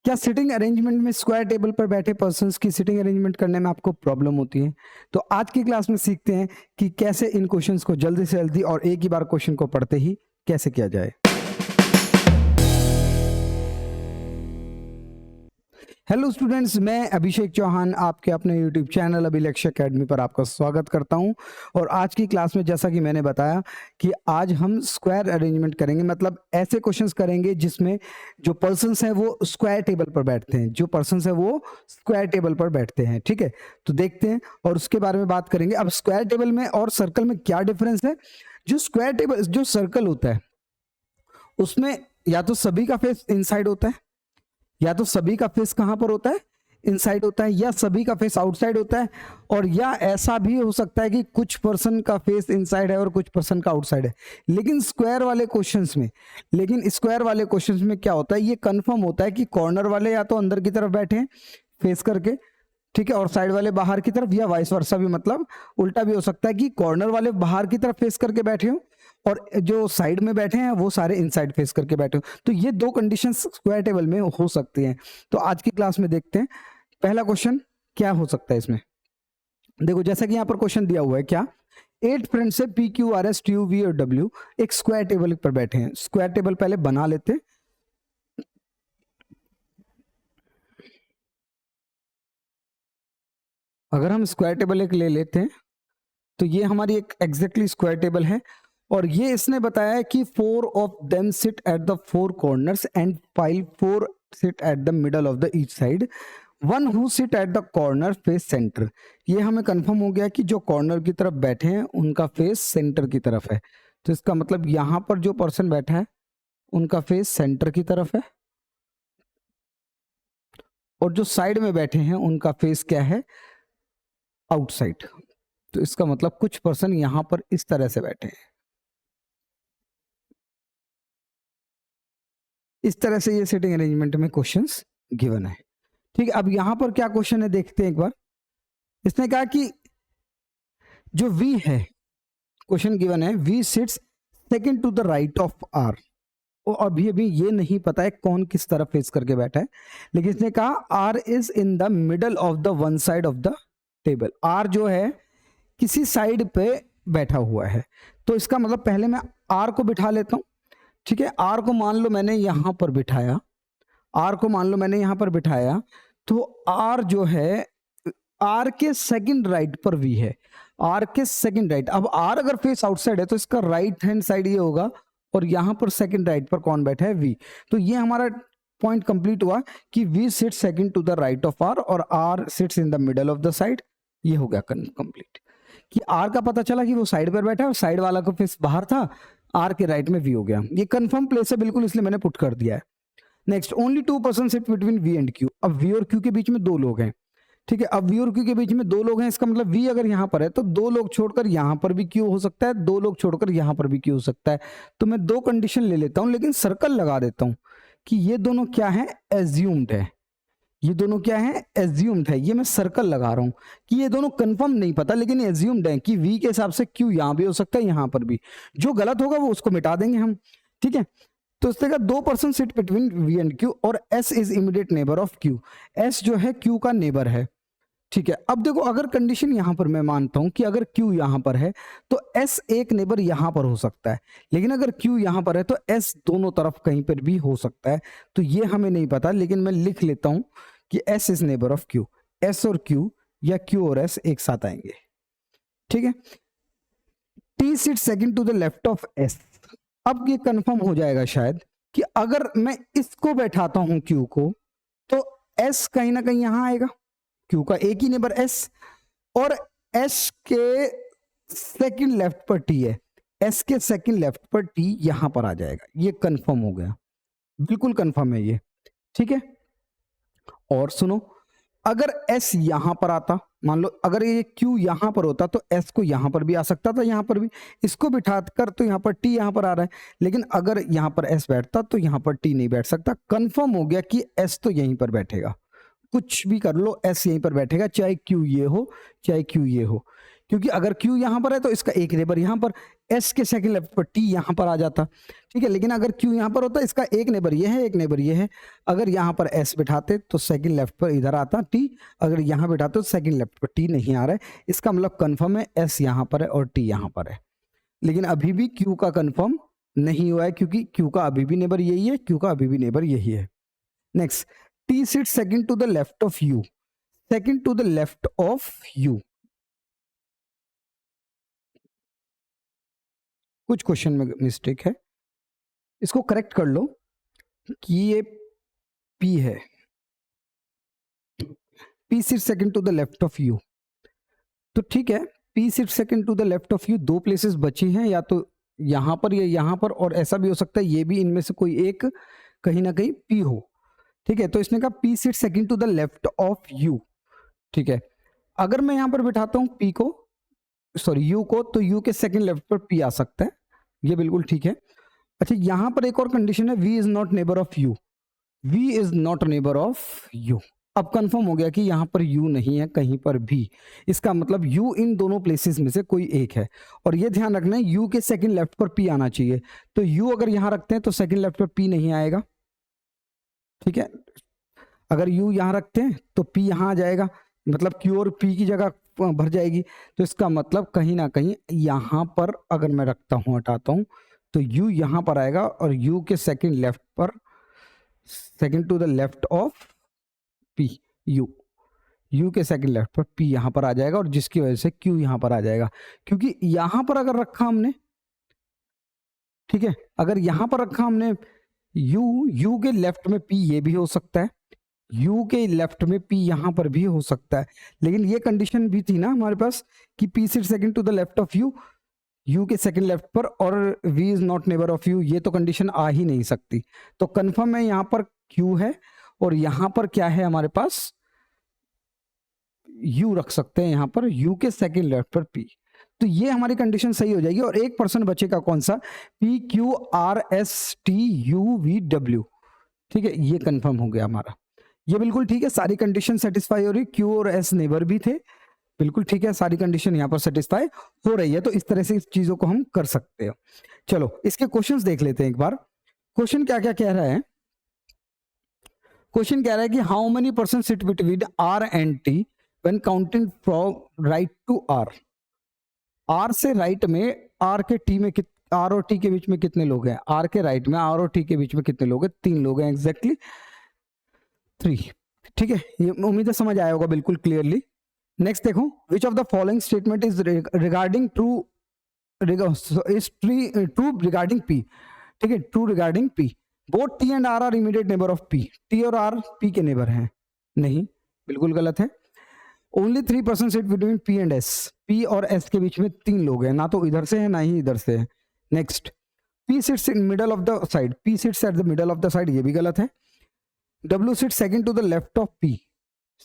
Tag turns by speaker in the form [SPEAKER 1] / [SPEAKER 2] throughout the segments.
[SPEAKER 1] क्या sitting arrangement में square table पर बैठे पर्सन्स की सिटिंग अरेंजमेंट करने में आपको प्रॉब्लम होती है? तो आज की क्लास में सीखते हैं कि कैसे इन क्वेश्चंस को जल्दी से जल्दी और एक ही बार क्वेश्चन को पढ़ते ही कैसे किया जाए। हेलो स्टूडेंट्स, मैं अभिषेक चौहान आपके अपने यूट्यूब चैनल अभिलेक्ष एकेडमी पर आपका स्वागत करता हूं। और आज की क्लास में जैसा कि मैंने बताया कि आज हम स्क्वायर अरेंजमेंट करेंगे, मतलब ऐसे क्वेश्चंस करेंगे जिसमें जो पर्सन्स हैं वो स्क्वायर टेबल पर बैठते हैं, जो पर्सन्स हैं वो स्क्वायर टेबल पर बैठते हैं। ठीक है, तो देखते हैं और उसके बारे में बात करेंगे। अब स्क्वायर टेबल में और सर्कल में क्या डिफरेंस है? जो स्क्वायर टेबल, जो सर्कल होता है उसमें या तो सभी का फेस इनसाइड होता है, या तो सभी का फेस कहां पर होता है, इनसाइड होता है, या सभी का फेस आउटसाइड होता है, और या ऐसा भी हो सकता है कि कुछ पर्सन का फेस इनसाइड है और कुछ पर्सन का आउटसाइड है। लेकिन स्क्वायर वाले क्वेश्चंस में क्या होता है, ये कंफर्म होता है कि कॉर्नर वाले या तो अंदर की तरफ बैठे हैं फेस करके, ठीक है, और साइड वाले बाहर की तरफ, या वाइस वर्सा भी, मतलब उल्टा भी हो सकता है कि कॉर्नर वाले बाहर की तरफ फेस करके बैठे हो और जो साइड में बैठे हैं वो सारे इनसाइड फेस करके बैठे हो। तो ये दो कंडीशंस स्क्वायर टेबल में हो सकती हैं। तो आज की क्लास में देखते हैं पहला क्वेश्चन क्या हो सकता है इसमें। देखो, जैसा कि यहाँ पर क्वेश्चन दिया हुआ है, क्या 8 फ्रेंड्स से P Q R S T U V और डब्ल्यू एक स्क्वायर टेबल पर बैठे हैं। स्क्वायर टेबल पहले बना लेते हैं। अगर हम स्क्वायर टेबल एक ले लेते हैं तो ये हमारी एक एग्जैक्टली स्क्वायर टेबल है, और ये इसने बताया है कि 4 of them sit at the 4 corners and 4 seat at the middle of the each side, 1 who sit at the corner face centre. ये हमें कंफर्म हो गया कि जो कॉर्नर की तरफ बैठे हैं उनका फेस सेंटर की तरफ है। तो इसका मतलब यहां पर जो पर्सन बैठा है उनका फेस सेंटर की तरफ है, और जो साइड में बैठे हैं उनका फेस क्या है, आउटसाइड। तो इसका मतलब कुछ पर्सन यहां पर इस तरह से बैठे हैं, इस तरह से ये सिटिंग अरेंजमेंट में क्वेश्चंस गिवन है। ठीक है, अब यहां पर क्या क्वेश्चन है देखते हैं एक बार। इसने कहा कि जो V है, क्वेश्चन गिवन है, V sits second to the right of R। और अभी अभी ये नहीं पता है कौन किस तरफ फेस करके बैठा है, लेकिन इसने कहा R is in the middle of the one side of the table. R जो है किसी साइड पे बैठा हुआ है। तो इसका मतलब पहले मैं R को बिठा लेता हूं। ठीक है, R को मान लो मैंने यहां पर बिठाया, तो R जो है, R के सेकंड राइट पर V है, R के सेकंड राइट। अब R अगर फेस आउटसाइड है तो इसका राइट हैंड साइड ये होगा, और यहां पर सेकंड राइट पर कौन बैठा है, V। तो ये हमारा पॉइंट कंप्लीट हुआ कि V sits second to the right of R और R sits in the middle of the side. ये हो गया कंप्लीट कि R का पता चला कि वो साइड पर बैठा है और साइड वाला का फेस बाहर था, R के राइट में V हो गया। ये कंफर्म प्लेस है बिल्कुल, इसलिए मैंने पुट कर दिया है। Next, only 2 person sit between V and Q। अब V और Q के बीच में 2 लोग हैं। ठीक है, अब V और Q के बीच में 2 लोग हैं, इसका मतलब V अगर यहां पर है तो 2 लोग छोड़कर यहां पर भी Q हो सकता है, 2 लोग छोड़कर यहां पर भी Q हो सकता है। तो मैं 2 कंडीशन ले लेता हूं, लेकिन सर्कल लगा देता हूं कि ये दोनों क्या है, एज्यूम्ड है। ये दोनों क्या है, एज्यूम्ड है। ये मैं सर्कल लगा रहा हूं कि ये दोनों कंफर्म नहीं पता, लेकिन एज्यूम्ड है कि V के हिसाब से Q यहां भी हो सकता है, यहां पर भी। जो गलत होगा वो उसको मिटा देंगे हम। ठीक है, तो इस तरह का 2 person sit between V and Q और S is immediate neighbour of Q। S जो है Q का नेबर है। ठीक है, अब देखो, अगर कंडीशन यहां पर मैं मानता हूं कि अगर Q यहां पर है तो S एक नेबर यहां पर हो सकता है, लेकिन अगर Q यहां पर है तो S दोनों तरफ कहीं पर भी हो सकता है। तो ये हमें नहीं पता, लेकिन मैं लिख लेता हूं कि S is neighbour of Q। S और Q या Q और S एक साथ आएंगे। ठीक है, T sit second to the left of S। अब ये कंफर्म हो जाएगा शायद कि अगर मैं इसको बैठाता हूं Q को, तो S कहीं ना कहीं यहां आएगा, Q का एक ही नेबर S, और S के सेकंड लेफ्ट पर T है, S के सेकंड लेफ्ट पर T यहां पर आ जाएगा। ये कंफर्म हो गया, बिल्कुल कंफर्म है ये। ठीक है, और सुनो, अगर S यहां पर आता, मान लो अगर ये Q यहां पर होता तो S को यहां पर भी आ सकता था, यहां पर भी इसको बिठाकर, तो यहां पर T यहां पर आ रहा है, लेकिन अगर यहां पर S बैठता तो यहां पर T नहीं बैठ सकता। कंफर्म हो गया कि S तो यहीं पर बैठेगा, कुछ भी कर लो S यहीं पर बैठेगा, चाहे Q ये हो चाहे Q ये हो, क्योंकि अगर Q यहाँ पर है तो इसका एक नेबर यहाँ पर, S के सेकंड लेफ्ट पर T यहाँ पर आ जाता, ठीक है। लेकिन अगर Q यहाँ पर होता, इसका एक नेबर ये है, एक नेबर ये है। अगर यहाँ पर S बिठाते तो सेकंड लेफ्ट पर इधर आता T, अगर यहाँ बिठाते तो सेकंड लेफ्ट पर T नहीं आ रहा है। इसका मतलब कंफर्म है S यहाँ पर है और T यहाँ पर है। लेकिन अभी भी Q का कंफर्म नहीं हुआ है, क्योंकि Q का अभी भी नेबर यही है, Q का अभी भी नेबर यही है। Next, T sit second to the left of U, second to the left of U। कुछ क्वेश्चन में मिस्टेक है, इसको करेक्ट कर लो कि ये P है, P sit second to the left of U। तो ठीक है, P sit second to the left of U, दो प्लेसेस बची हैं, या तो यहां पर या यहां पर, और ऐसा भी हो सकता है ये भी इनमें से कोई एक कहीं ना कहीं P हो, ठीक है। तो इसने कहा P sit second to the left of U, ठीक है। अगर मैं यहां पर बिठाता हूं P को, सॉरी U को, तो U के सेकंड लेफ्ट पर P आ सकता है, ये बिल्कुल ठीक है। अच्छा, यहां पर एक और कंडीशन है, V is not neighbour of U, V is not neighbour of U। अब कंफर्म हो गया कि यहां पर U नहीं है कहीं पर भी, इसका मतलब U इन दोनों प्लेसेस में से कोई एक है। और ये ध्यान रखना है, U के सेकंड लेफ्ट पर P आना चाहिए, तो U अगर यहां रखते हैं तो सेकंड लेफ्ट पर P नहीं आएगा, ठीक है। अगर U यहां रखते हैं तो P यहां आ जाएगा, मतलब Q और P की जगह भर जाएगी। तो इसका मतलब कहीं ना कहीं यहां पर अगर मैं रखता हूं, हटाता हूं, तो U यहां पर आएगा और U के सेकंड लेफ्ट पर, second to the left of P, U के सेकंड लेफ्ट पर P यहां पर आ जाएगा, और जिसकी वजह से Q यहां पर आ जाएगा। क्योंकि यहां पर अगर रखा हमने, ठीक है, अगर यहां पर रखा हमने U के लेफ्ट में P, ये भी हो सकता है, U के लेफ्ट में P यहां पर भी हो सकता है। लेकिन ये कंडीशन भी थी ना हमारे पास कि P sit second to the left of U के सेकंड लेफ्ट पर, और V is not neighbour of U, ये तो कंडीशन आ ही नहीं सकती। तो कंफर्म है यहां पर Q है, और यहां पर क्या है हमारे पास, U रख सकते हैं यहां पर, U के सेकंड लेफ्ट पर P। तो ये हमारी कंडीशन सही हो जाएगी। और 1% बचेगा कौन सा, P Q R S T U V W, ठीक है, ये कंफर्म हो गया हमारा, ये बिल्कुल ठीक है। सारी कंडीशन सेटिस्फाई हो रही, Q और S नेबर भी थे, बिल्कुल ठीक है, सारी कंडीशन यहाँ पर सेटिस्फाई हो रही है। तो इस तरह से इस चीजों को हम कर सकते हो। चलो इसके क्वेश्चंस देख लेते हैं एक बार। क्वेश्चन क्या क्या कह रहा है, क्वेश्चन कह रहा है कि how many person sit between R and T when counting from right to R। R से राइट में, R के T में, R और T के बीच में कितने लोग हैं, R के राइट में R और T के बीच में कितने लोग हैं, 3 लोग हैं, एग्जैक्टली 3, ठीक है। ये उम्मीद है समझ आया होगा बिल्कुल क्लियरली। नेक्स्ट देखो, which of the following statement is regarding true regarding P, ठीक है, true regarding P। Both T and R are immediate neighbour of P, T और R P के नेबर हैं, नहीं, बिल्कुल गलत है। Only 3% sit between P and S, P और S के बीच में 3 लोग हैं, ना तो इधर से है ना ही इधर से है। Next, P sits in middle of the side, P sits at the middle of the side, ये भी गलत है। W sit second to the left of P,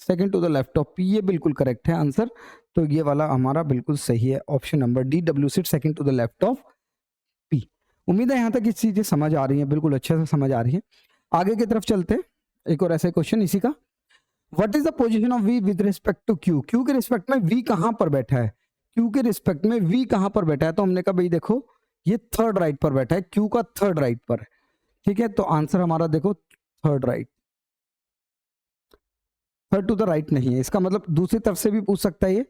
[SPEAKER 1] second to the left of P, ये बिल्कुल करेक्ट है answer. तो ये वाला हमारा बिल्कुल सही है, option number D, W sit second to the left of P। उम्मीद है यहाँ तक ये चीजें समझ आ रही हैं, बिल्कुल अच्छे से समझ आ रही है। आगे की तरफ चलते हैं, एक और ऐसा क्वेश्चन इसी का। What is the position of V with respect to Q, Q के रिस्पेक्ट में V कहां पर बैठा है, Q के रिस्पेक्ट में V कहां पर बैठा है। तो हमने कहा भाई देखो, ये थर्ड राइट पर बैठा है, Q का थर्ड राइट पर, ठीक है। तो आंसर हमारा देखो third right, third to the right नहीं है, इसका मतलब दूसरी तरफ से भी पूछ सकता है ये।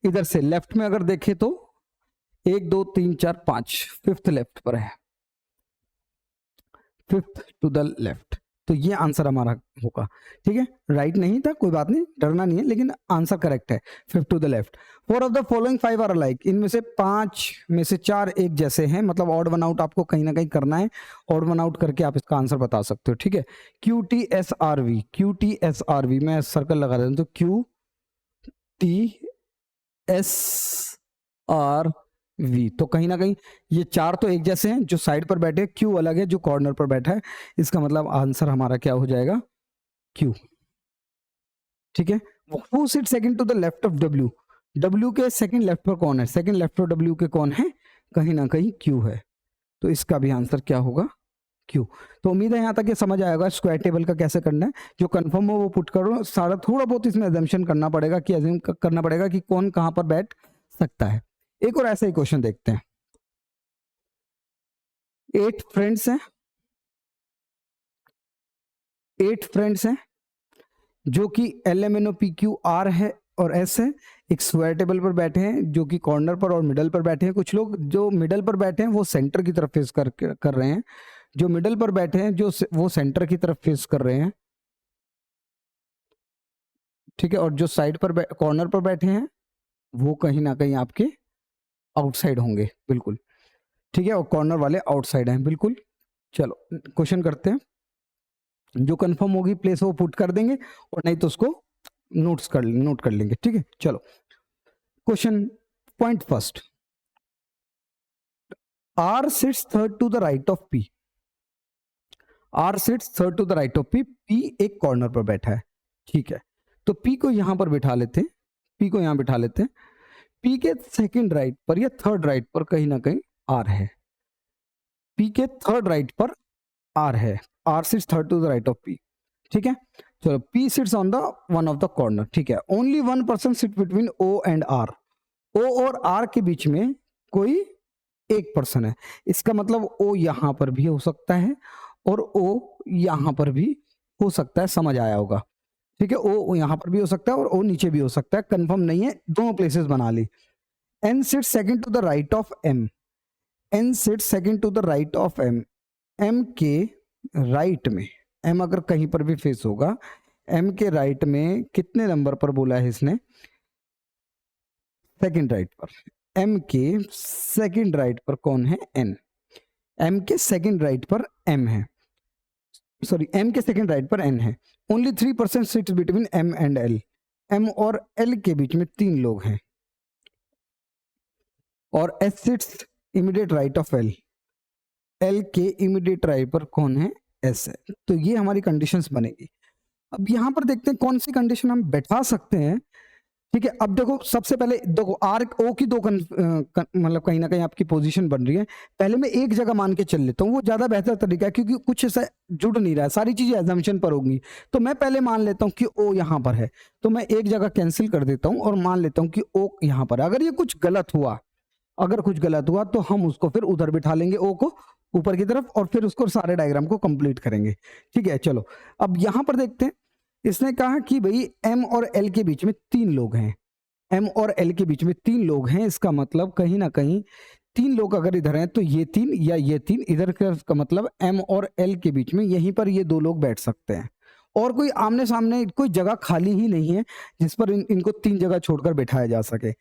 [SPEAKER 1] इधर से लेफ्ट में अगर देखें तो 1 2 3 4 5, फिफ्थ लेफ्ट पर है, फिफ्थ टू द लेफ्ट, तो ये आंसर हमारा होगा, ठीक है। राइट नहीं था, कोई बात नहीं, डरना नहीं है, लेकिन आंसर करेक्ट है, fifth to the left. 4 of the following 5 are alike, इनमें से 5 में से 4 एक जैसे हैं, मतलब ऑड वन आउट आपको कहीं ना कहीं करना है, ऑड वन आउट करके आप इसका आंसर बता सकते हो, ठीक है। QTSRV, QTSRV, मैं सर्कल लगा देता हूं, तो QTSRV, तो कहीं ना कहीं ये 4 तो एक जैसे हैं, जो साइड पर बैठे, Q अलग है जो कॉर्नर पर बैठा है, इसका मतलब आंसर हमारा क्या हो जाएगा, Q, ठीक है। Who sits second to the left of W, W के सेकंड लेफ्ट पर कौन है, सेकंड लेफ्ट पर W के कौन है, कहीं ना कहीं Q है, तो इसका भी आंसर क्या होगा, Q। तो उम्मीद है यहाँ तक ये समझ आएगा स्क्वायर टेबल का कैसे करना है, जो कंफर्म हो वो पुट करो, सारा थोड़ा बहुत इसमें अजम्पशन करना पड़ेगा, कि अज्यूम करना पड़ेगा कि कौन कहाँ पर बैठ सकता है। एक और ऐसा ही क्वेश्चन देखते हैं। 8 फ्रेंड्स हैं जो कि LMNOPQR है और S है। एक स्क्वायर टेबल पर बैठे हैं जो कि कॉर्नर पर और मिडल पर बैठे हैं। कुछ लोग जो मिडल पर बैठे हैं वो सेंटर की तरफ फेस कर रहे हैं, जो मिडल पर बैठे हैं वो सेंटर की तरफ फेस कर रहे हैं, ठीक है। और जो साइड पर कॉर्नर पर बैठे हैं वो कहीं ना कहीं आपके आउटसाइड होंगे, बिल्कुल, ठीक है। और कॉर्नर वाले आउटसाइड हैं, बिल्कुल। चलो क्वेश्चन करते हैं। जो कंफर्म होगी प्लेस वो पुट कर देंगे और नहीं तो उसको नोट कर लेंगे, ठीक है। चलो question point first, R sits third to the right of P। R sits third to the right of P। P एक कॉर्नर पर बैठा है, ठीक है। तो P को यहां पर बिठा लेते हैं, P को यहां बिठा लेते हैं। P के सेकंड राइट पर या थर्ड राइट पर कहीं ना कहीं R है। P के थर्ड राइट पर R है। R sits third to the right of P, ठीक है। चलो P sits on the one of the corner, ठीक है। Only one person sit between O and R। O और R के बीच में कोई एक पर्सन है। इसका मतलब O यहां पर भी हो सकता है और O यहां पर भी हो सकता है, समझ आया होगा, ठीक है। O यहां पर भी हो सकता है और O नीचे भी हो सकता है, कंफर्म नहीं है, दोनों प्लेसेस बना ली। N sits second to the right of M। N sits second to the right of M। M के राइट में, M अगर कहीं पर भी फेस होगा, M के राइट में कितने नंबर पर बोला है इसने? सेकंड राइट पर। M के सेकंड राइट पर कौन है? N। M के सेकंड राइट पर M है, सॉरी M के सेकंड राइट पर N है। Only 3% sits between M and L। M और L के बीच में 3 लोग हैं और S sits immediate right of L। L के इमीडिएट राइट पर कौन है? S है। तो ये हमारी कंडीशंस बनेगी। अब यहां पर देखते हैं कौन सी कंडीशन हम बैठा सकते हैं, ठीक है। अब देखो सबसे पहले देखो आर ओ की दो मतलब कहीं ना कहीं आपकी पोजीशन बन रही है। पहले मैं एक जगह मान के चल लेता हूँ, वो ज्यादा बेहतर तरीका है क्योंकि कुछ ऐसा जुड़ नहीं रहा है, सारी चीजें एजम्पशन पर होंगी। तो मैं पहले मान लेता हूँ कि ओ यहाँ पर है, तो मैं एक जगह कैंसिल कर देता हूँ और मान लेता हूँ कि ओ यहाँ पर है। अगर ये कुछ गलत हुआ, अगर कुछ गलत हुआ तो हम उसको फिर उधर बिठा लेंगे ओ को ऊपर की तरफ और फिर उसको सारे डायग्राम को कंप्लीट करेंगे, ठीक है। चलो अब यहां पर देखते हैं, इसने कहा कि भाई M और L के बीच में 3 लोग हैं। M और L के बीच में 3 लोग हैं, इसका मतलब कहीं ना कहीं 3 लोग अगर इधर हैं तो ये 3 या ये 3 इधर का मतलब M और L के बीच में यहीं पर ये 2 लोग बैठ सकते हैं और कोई आमने सामने कोई जगह खाली ही नहीं है जिस पर इनको 3 जगह छोड़कर बैठाया जा सके।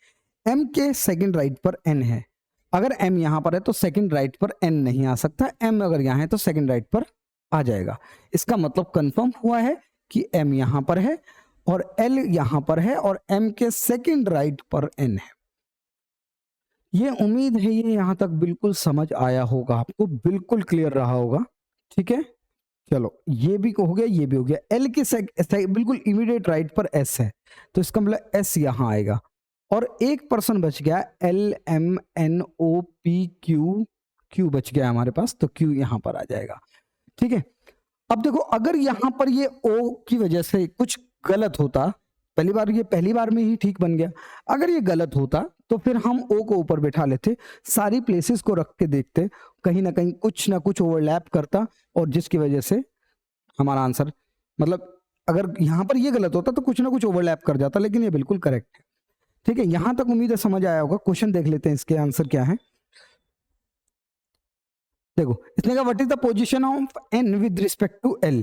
[SPEAKER 1] M के सेकंड राइट पर N है। अगर M यहां पर है तो सेकंड राइट पर N नहीं आ सकता। M अगर यहां है तो सेकंड राइट पर आ जाएगा। इसका मतलब कंफर्म हुआ है कि M यहां पर है और L यहां पर है और M के सेकंड राइट पर N है। ये उम्मीद है ये यहां तक बिल्कुल समझ आया होगा, आपको बिल्कुल क्लियर रहा होगा, ठीक है। चलो ये भी हो गया, ये भी हो गया। L के बिल्कुल इमीडिएट राइट पर S है तो इसका मतलब S यहां आएगा और एक पर्सन बच गया LMNOPQ, Q बच गया हमारे पास, तो Q यहां पर आ जाएगा, ठीक है। अब देखो अगर यहां पर ये O की वजह से कुछ गलत होता, पहली बार में ही ठीक बन गया, अगर ये गलत होता तो फिर हम O को ऊपर बैठा लेते, सारी प्लेसेस को रख के देखते, कहीं ना कहीं कुछ ना कुछ ओवरलैप करता और जिसकी वजह से हमारा आंसर, मतलब अगर यहां पर ये गलत होता तो कुछ ना कुछ ओवरलैप कर जाता, लेकिन ये बिल्कुल करेक्ट है, ठीक है। यहां तक उम्मीद है समझ आया होगा। क्वेश्चन देख लेते हैं, इसके आंसर क्या है। देखो इसने कहा what is the position of N with respect to L।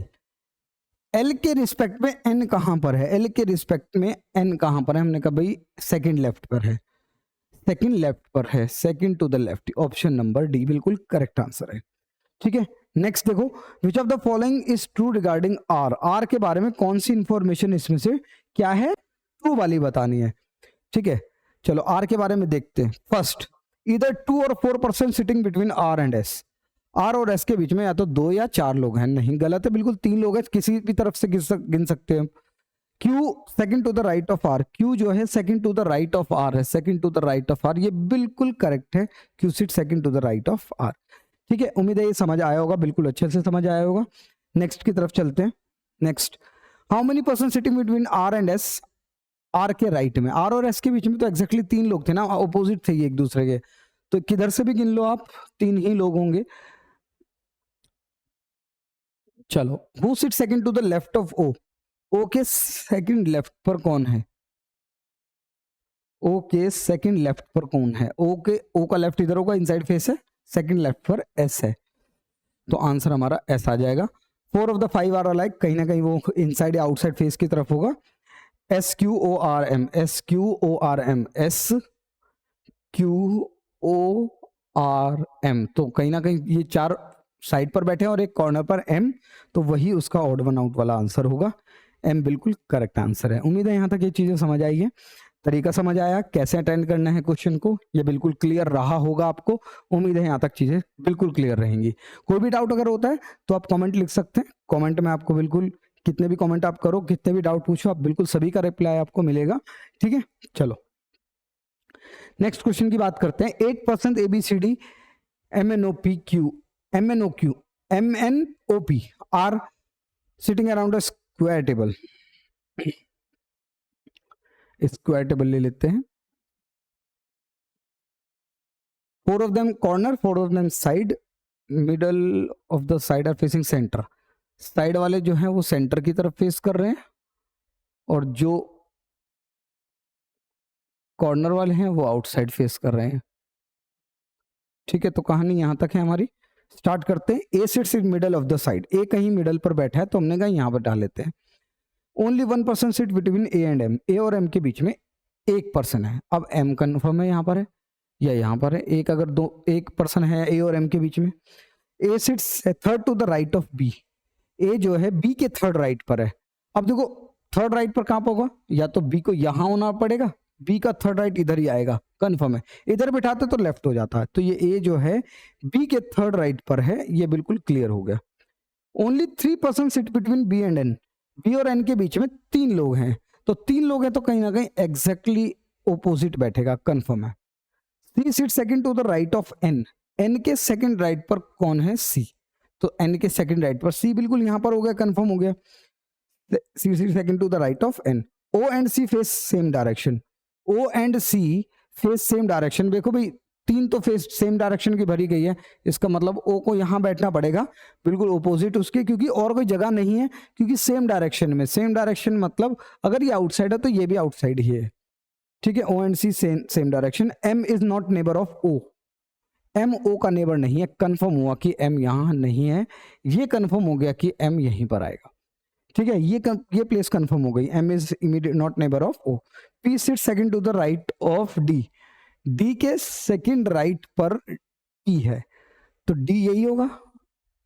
[SPEAKER 1] L के रिस्पेक्ट में N कहां पर है? L के रिस्पेक्ट में N कहां पर है? हमने कहा भाई सेकंड लेफ्ट पर है, सेकंड लेफ्ट पर है, second to the left. Option number D बिल्कुल करेक्ट आंसर है, ठीक है। नेक्स्ट देखो, which of the following is true regarding R। R के बारे में कौन सी इंफॉर्मेशन इसमें से क्या है ट्रू वाली बतानी है, ठीक है। चलो R के बारे में देखते हैं। फर्स्ट, इधर 2 और 4% sitting between R and S। R और S के बीच में या तो 2 या 4 लोग हैं, नहीं गलत है, बिल्कुल 3 लोग हैं, किसी भी तरफ से गिन सकते हैं। Q second to the right of R। Q जो है second to the right of R है, second to the right of R, ये बिल्कुल करेक्ट है। Q sit second to the right of R, ठीक है। उम्मीद है ये समझ आया होगा, बिल्कुल अच्छे से समझ आया होगा। नेक्स्ट की तरफ चलते हैं। Next, how many person sitting between R and S। R के राइट में, आर और एस के बीच में तो एग्जैक्टली तीन लोग थे ना, अपोजिट थे ये एक दूसरे के, तो किधर से भी गिन लो आप, तीन ही लोग होंगे। चलो, who sit second to the left of O, O के सेकंड लेफ्ट पर कौन है, ओ के सेकंड लेफ्ट पर कौन है, ओ का लेफ्ट इधर होगा, इनसाइड फेस है, सेकंड लेफ्ट पर एस है, तो आंसर हमारा एस आ जाएगा। 4 ऑफ द 5 आर अलाइक, कहीं ना कहीं वो इनसाइड या आउटसाइड फेस की तरफ होगा। S Q O R M, S Q O R M, S Q O R M, तो कहीं ना कहीं ये चार साइड पर बैठे हैं और एक कॉर्नर पर एम, तो वही उसका ऑड वन आउट वाला आंसर होगा। एम बिल्कुल करेक्ट आंसर है। उम्मीद है यहाँ तक ये चीजें समझ आई है, तरीका समझ आया, कैसे अटेंड करना है क्वेश्चन को, ये बिल्कुल क्लियर रहा होगा आपको। उम्मीद है यहाँ तक चीजें बिल्कुल क्लियर रहेंगी। कोई भी डाउट अगर होता है तो आप कमेंट लिख सकते हैं, कमेंट में आपको बिल्कुल, कितने भी कमेंट आप करो, कितने भी डाउट पूछो, आप बिल्कुल सभी का रिप्लाई आपको मिलेगा। ठीक है, चलो नेक्स्ट क्वेश्चन की बात करते हैं। 8% ABCD MNOPQ are sitting around a square table, square table ले लेते हैं। 4 of them corner, 4 of them side, middle of the side are facing center, side वाले जो हैं वो सेंटर की तरफ फेस कर रहे हैं और जो कॉर्नर वाले हैं वो आउटसाइड फेस कर रहे हैं। ठीक है, तो कहानी यहां तक है हमारी। स्टार्ट करते हैं। A sits in middle of the side, A कहीं मिडल पर बैठा है तो हमने कहा यहां पर डाल लेते हैं। Only 1% sit between A and M, A और एम के बीच में 1% है। अब एम कन्फर्म है यहाँ पर है या यहाँ पर है, एक अगर दो 1% है ए और एम के बीच में। A sits third to the right of B, A जो है बी के थर्ड राइट पर है। अब देखो थर्ड राइट पर कहां पर होगा, या तो बी को यहां होना पड़ेगा, बी का थर्ड राइट इधर ही आएगा, कंफर्म है। इधर बिठाते तो लेफ्ट हो जाता है, तो ये ए जो है बी के थर्ड राइट पर है, ये बिल्कुल क्लियर हो गया। Only 3% sit between B and N, B और एन के बीच में 3 लोग हैं, तो 3 लोग हैं तो कहीं ना कहीं एग्जैक्टली ओपोजिट बैठेगा, कंफर्म है। C sit second to the right of N, N के सेकंड राइट पर कौन है, सी, तो एन के सेकंड राइट पर सी बिल्कुल यहां पर हो गया, कंफर्म हो गया। C sit second to the right of N. O and C face same direction, O and C face same direction. देखो भाई 3 तो फेस सेम डायरेक्शन की भरी गई है, इसका मतलब ओ को यहां बैठना पड़ेगा बिल्कुल ओपोजिट उसके, क्योंकि और कोई जगह नहीं है, क्योंकि सेम डायरेक्शन में, सेम डायरेक्शन मतलब अगर ये आउटसाइड है तो ये भी आउटसाइड ही है। ठीक है, O and C same direction. M is not neighbour of O, M O का नेबर नहीं है, कंफर्म हुआ कि एम यहां नहीं है, ये कंफर्म हो गया कि एम यहीं पर आएगा। ठीक है, ये प्लेस कंफर्म हो गई, M is immediate not neighbour of O. P sit second to the right of D, D के सेकंड राइट पर पी है, तो डी यही होगा,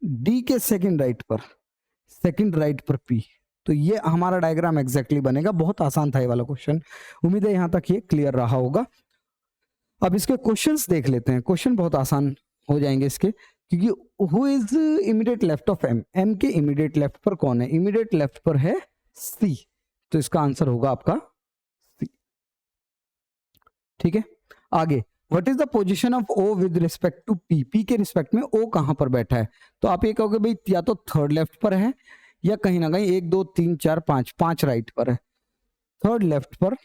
[SPEAKER 1] डी के सेकंड राइट पर पी, तो ये हमारा डायग्राम एग्जैक्टली बनेगा। बहुत आसान था ये वाला क्वेश्चन, उम्मीद है यहां तक ये क्लियर रहा होगा। अब इसके क्वेश्चंस देख लेते हैं, क्वेश्चन बहुत आसान हो जाएंगे इसके, क्योंकि who is immediate left of M, M के इमीडिएट लेफ्ट पर कौन है, इमीडिएट लेफ्ट पर है सी, तो इसका आंसर होगा आपका सी। ठीक है, आगे what is the position of O with respect to P, P के रिस्पेक्ट में ओ कहां पर बैठा है, तो आप ये कहोगे भाई या तो थर्ड लेफ्ट पर है या कहीं ना कहीं 1 2 3 4 5 राइट पर है, थर्ड लेफ्ट पर,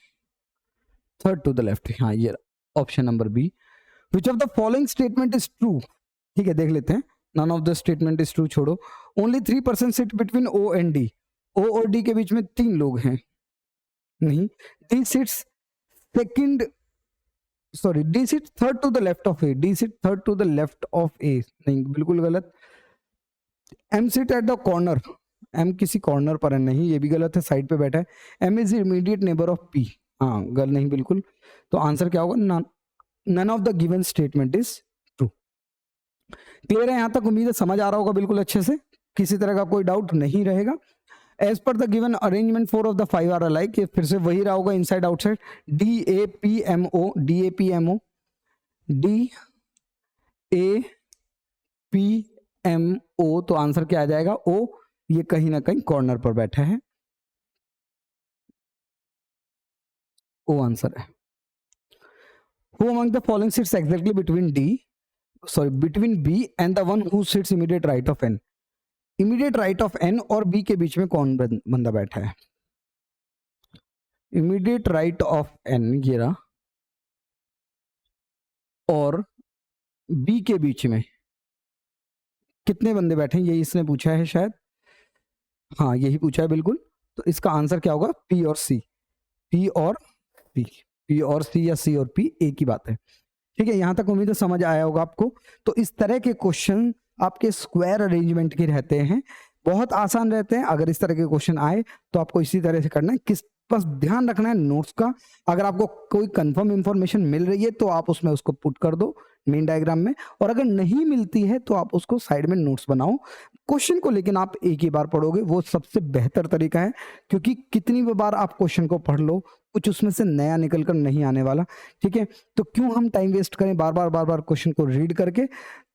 [SPEAKER 1] थर्ड टू द लेफ्ट, हाँ ये option number B. Which of the following statement is true, ठीक है देख लेते हैं। None of the statement is true छोड़ो। Only 3% sit between O and D, O और डी के बीच में 3 लोग हैं, नहीं। D sits second, sorry D sit third to the left of A, D sit third to the left of A, नहीं बिल्कुल गलत। M sit at the corner, M किसी कॉर्नर पर है, नहीं ये भी गलत है, साइड पे बैठा है। M is immediate neighbour of P, हाँ गलत, नहीं बिल्कुल, तो आंसर क्या होगा, none of the given statement is true. Clear है यहां तक, उम्मीद है समझ आ रहा होगा बिल्कुल अच्छे से, किसी तरह का कोई डाउट नहीं रहेगा। As per the given arrangement 4 of the 5 are alike, ये फिर से वही रहा होगा inside outside, D A P M O, D A P M O, D A P M O, तो आंसर क्या आ जाएगा, ओ, ये कहीं ना कहीं कॉर्नर पर बैठा है, ओ आंसर है। Who among the following sits exactly between between B and the one who sits immediate right of N? Immediate right of N और B के बीच में कौन बंदा बैठा है, इमीडिएट राइट ऑफ एन ये रहा और बी के बीच में कितने बंदे बैठे हैं, यही इसने पूछा है शायद, हाँ यही पूछा है बिल्कुल। तो इसका आंसर क्या होगा, पी और सी, पी और पी, पी और सी या सी और पी एक ही बात है। ठीक है, यहां तक उम्मीद है समझ आया होगा आपको। तो इस तरह के क्वेश्चन आपके स्क्वायर अरेंजमेंट के रहते हैं, बहुत आसान रहते हैं। अगर इस तरह के क्वेश्चन आए तो आपको इसी तरह से करना है, किस बस ध्यान रखना है नोट्स का। अगर आपको कोई कंफर्म इंफॉर्मेशन मिल रही है तो आप उसमें उसको पुट कर दो मेन डायग्राम में, और अगर नहीं मिलती है तो आप उसको साइड में नोट्स बनाओ। क्वेश्चन को लेकिन आप एक ही बार पढ़ोगे, वो सबसे बेहतर तरीका है, क्योंकि कितनी भी बार आप क्वेश्चन को पढ़ लो कुछ उसमें से नया निकल कर नहीं आने वाला। ठीक है, तो क्यों हम टाइम वेस्ट करें बार बार क्वेश्चन को रीड करके।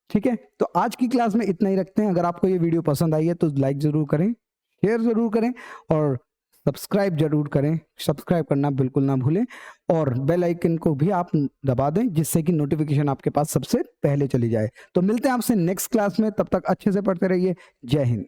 [SPEAKER 1] ठीक है, तो आज की क्लास में इतना ही रखते हैं। अगर आपको ये वीडियो पसंद आई है तो लाइक जरूर करें, शेयर जरूर करें और सब्सक्राइब जरूर करें। सब्सक्राइब करना बिल्कुल ना भूलें और बेल आइकन को भी आप दबा दें, जिससे कि नोटिफिकेशन आपके पास सबसे पहले चली जाए। तो मिलते हैं आपसे नेक्स्ट क्लास में, तब तक अच्छे से पढ़ते रहिए। जय हिंद।